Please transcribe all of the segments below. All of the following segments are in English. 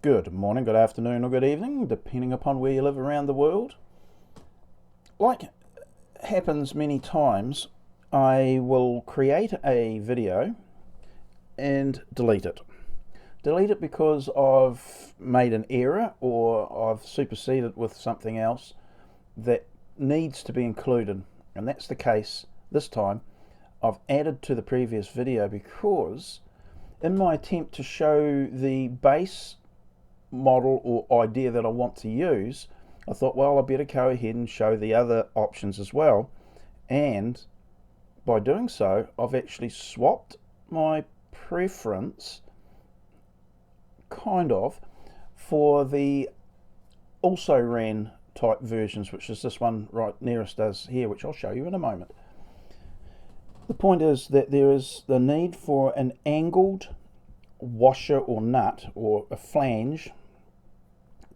Good morning, good afternoon, or good evening, depending upon where you live around the world. Like happens many times, I will create a video and delete it. Delete it because I've made an error or I've superseded with something else that needs to be included. And that's the case this time. I've added to the previous video because in my attempt to show the base model or idea that I want to use, I thought, well, I better go ahead and show the other options as well. And by doing so, I've actually swapped my preference, kind of, for the also ran type versions, which is this one right nearest us here, which I'll show you in a moment. The point is that there is the need for an angled washer or nut or a flange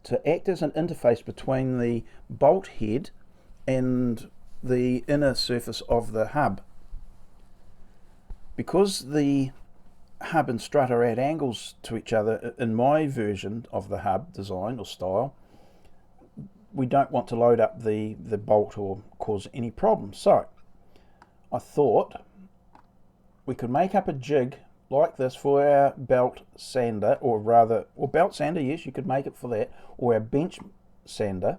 to act as an interface between the bolt head and the inner surface of the hub. Because the hub and strut are at angles to each other in my version of the hub design or style, we don't want to load up the bolt or cause any problems. So I thought we could make up a jig like this for our belt sander, or belt sander, yes, you could make it for that, or our bench sander,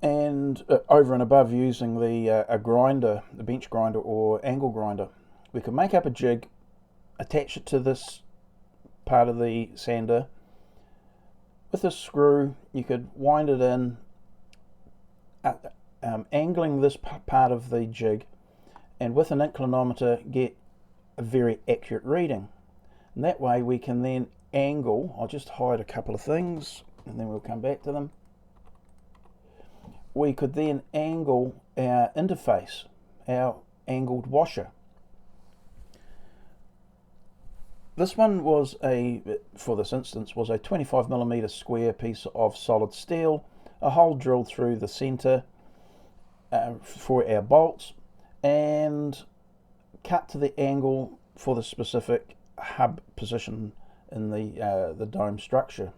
and over and above using a grinder, the bench grinder or angle grinder. We could make up a jig, attach it to this part of the sander with a screw. You could wind it in, angling this part of the jig, and with an inclinometer get a very accurate reading. And that way we can then angle, I'll just hide a couple of things and then we'll come back to them. We could then angle our interface, our angled washer. This one was for this instance, was a 25mm square piece of solid steel, a hole drilled through the center for our bolts, and cut to the angle for the specific hub position in the dome structure.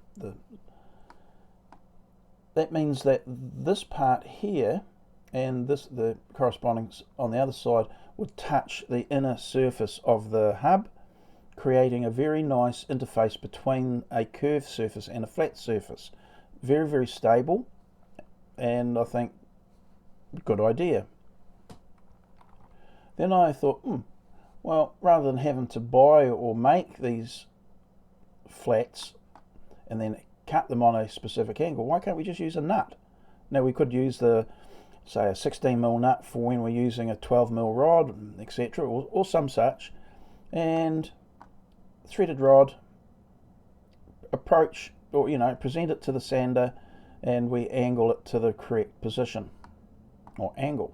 That means that this part here and the corresponding on the other side would touch the inner surface of the hub, creating a very nice interface between a curved surface and a flat surface. Very, very stable, and I think good idea. Then I thought, well, rather than having to buy or make these flats and then cut them on a specific angle, why can't we just use a nut? Now we could use say a 16mm nut for when we're using a 12mm rod, etc., or some such, and threaded rod, approach, or present it to the sander, and we angle it to the correct position or angle.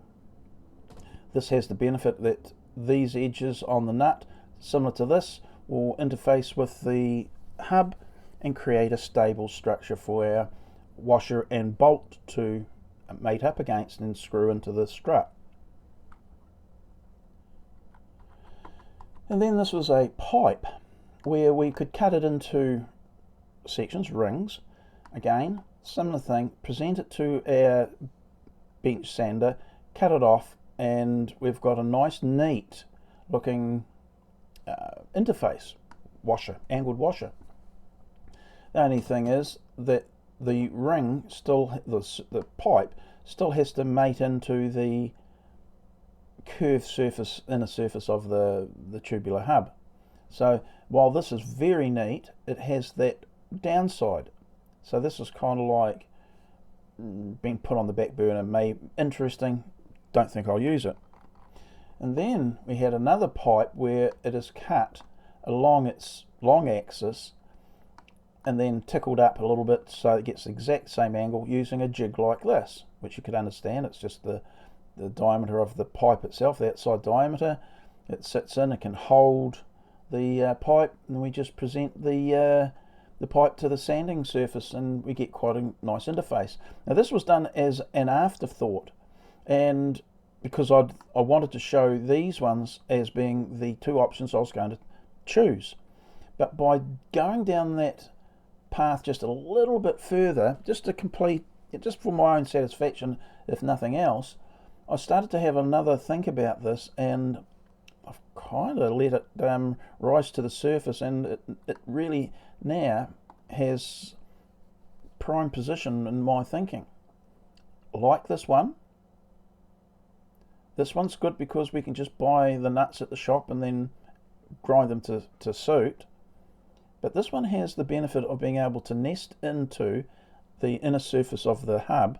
This has the benefit that these edges on the nut, similar to this, will interface with the hub and create a stable structure for our washer and bolt to mate up against and screw into the strut. And then this was a pipe where we could cut it into sections, rings. Again, similar thing, present it to our bench sander, cut it off, and we've got a nice neat looking interface washer, angled washer. The only thing is that the ring the pipe still has to mate into the curved inner surface of the tubular hub. So while this is very neat, it has that downside. So this is kind of like being put on the back burner. Interesting, don't think I'll use it. And then we had another pipe where it is cut along its long axis and then tickled up a little bit so it gets the exact same angle using a jig like this, which you could understand. It's just the diameter of the pipe itself, the outside diameter. It sits in, it can hold the pipe, and we just present the pipe to the sanding surface and we get quite a nice interface. Now this was done as an afterthought, and because I wanted to show these ones as being the two options I was going to choose. But by going down that path just a little bit further, just to complete, just for my own satisfaction, if nothing else, I started to have another think about this, and I've kind of let it rise to the surface, and it really now has prime position in my thinking. Like this one. This one's good because we can just buy the nuts at the shop and then grind them to suit. But this one has the benefit of being able to nest into the inner surface of the hub,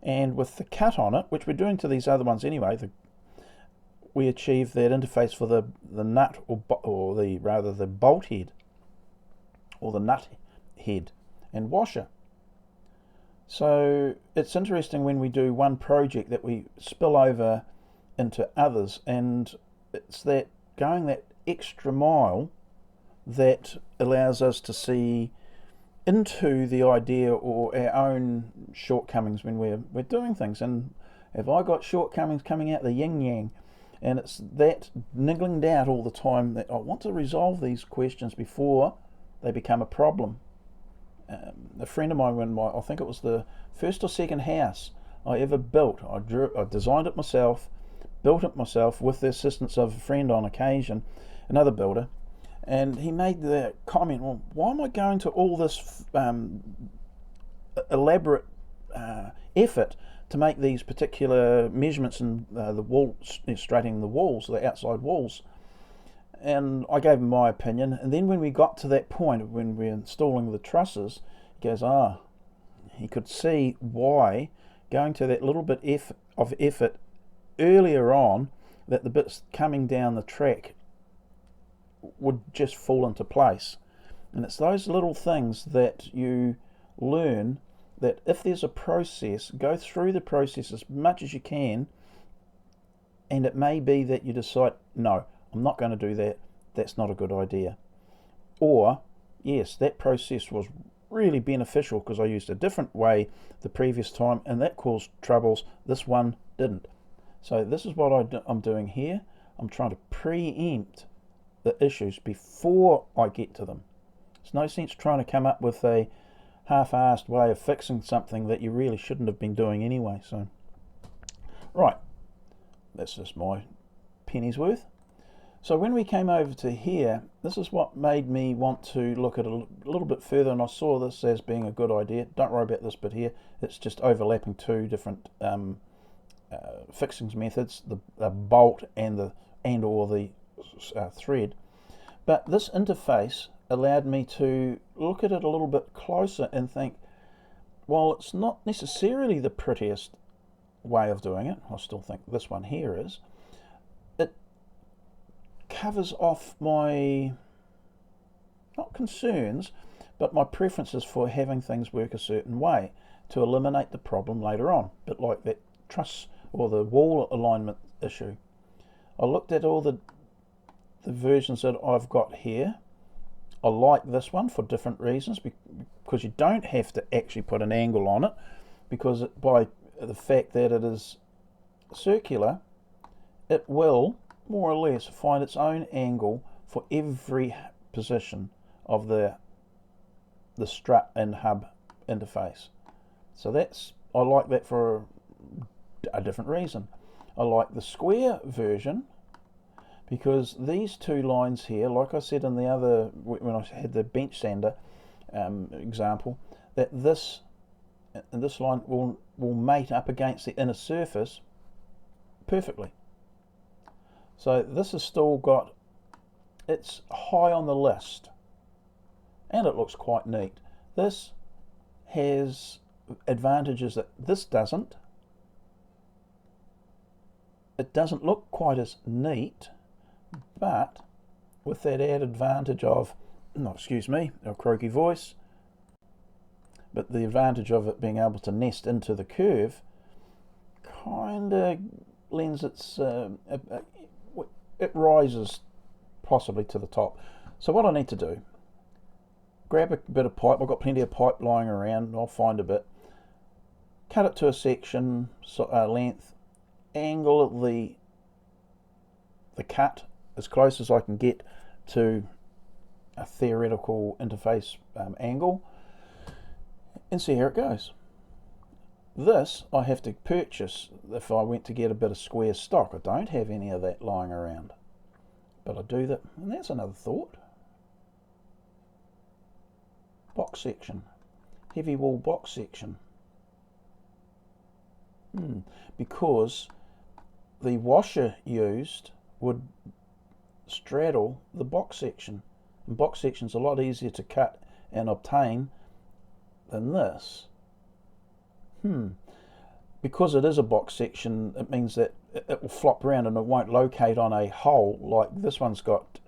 and with the cut on it, which we're doing to these other ones anyway, we achieve that interface for the nut, or the bolt head, or the nut head and washer. So it's interesting when we do one project that we spill over into others, and it's that going that extra mile that allows us to see into the idea or our own shortcomings when we're doing things. And have I got shortcomings coming out the yin yang? And it's that niggling doubt all the time that I want to resolve these questions before they become a problem. A friend of mine, I think it was the first or second house I ever built, I designed it myself, built it myself with the assistance of a friend on occasion, another builder, and he made the comment, well, why am I going to all this elaborate effort to make these particular measurements in the wall, straightening the walls, the outside walls? And I gave him my opinion, and then when we got to that point when we're installing the trusses, he goes, he could see why going to that little bit of effort earlier on, that the bits coming down the track would just fall into place. And it's those little things that you learn, that if there's a process, go through the process as much as you can, and it may be that you decide, no, I'm not going to do that, that's not a good idea. Or, yes, that process was really beneficial because I used a different way the previous time and that caused troubles, this one didn't. So this is what I'm doing here. I'm trying to preempt the issues before I get to them. There's no sense trying to come up with a half-assed way of fixing something that you really shouldn't have been doing anyway. So, right, that's just my penny's worth. So when we came over to here, this is what made me want to look at it a little bit further, and I saw this as being a good idea. Don't worry about this bit here, it's just overlapping two different fixings methods, the bolt and or the thread. But this interface allowed me to look at it a little bit closer and think, while it's not necessarily the prettiest way of doing it, I still think this one here is, it covers off my, not concerns, but my preferences for having things work a certain way to eliminate the problem later on, a bit like that truss or the wall alignment issue. I looked at all the versions that I've got here. I like this one for different reasons, because you don't have to actually put an angle on it, because by the fact that it is circular, it will more or less find its own angle for every position of the strut and hub interface. So I like that for a different reason. I like the square version because these two lines here, like I said in the other, when I had the bench sander example, that this line will mate up against the inner surface perfectly. So this has still got, it's high on the list, and it looks quite neat. This has advantages that this doesn't. It doesn't look quite as neat, but with that added advantage of, excuse me, a croaky voice, but the advantage of it being able to nest into the curve kind of lends it rises possibly to the top. So what I need to do, grab a bit of pipe, I've got plenty of pipe lying around, I'll find a bit, cut it to a section length, angle the cut as close as I can get to a theoretical interface angle, and see how it goes. This I have to purchase if I went to get a bit of square stock. I don't have any of that lying around, but I do that, and that's another thought. Box section, heavy wall box section. Because the washer used would straddle the box section, and box section's a lot easier to cut and obtain than this. Because it is a box section, it means that it will flop around and it won't locate on a hole like this one's got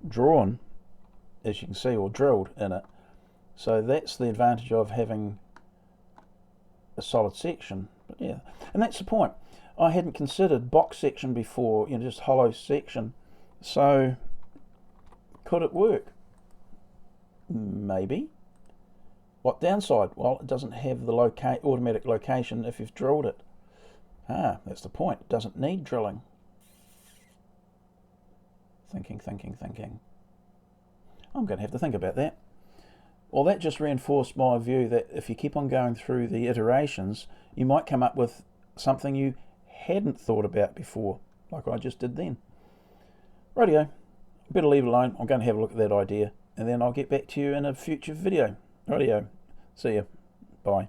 drawn, as you can see, or drilled in it. So that's the advantage of having a solid section. But yeah, and that's the point. I hadn't considered box section before, just hollow section. So could it work? Maybe. What downside? Well, it doesn't have the automatic location if you've drilled it. That's the point. It doesn't need drilling. Thinking. I'm going to have to think about that. Well, that just reinforced my view that if you keep on going through the iterations, you might come up with something you hadn't thought about before, like I just did then. Rightio, better leave it alone. I'm going to have a look at that idea, and then I'll get back to you in a future video. Rightio, see ya, bye.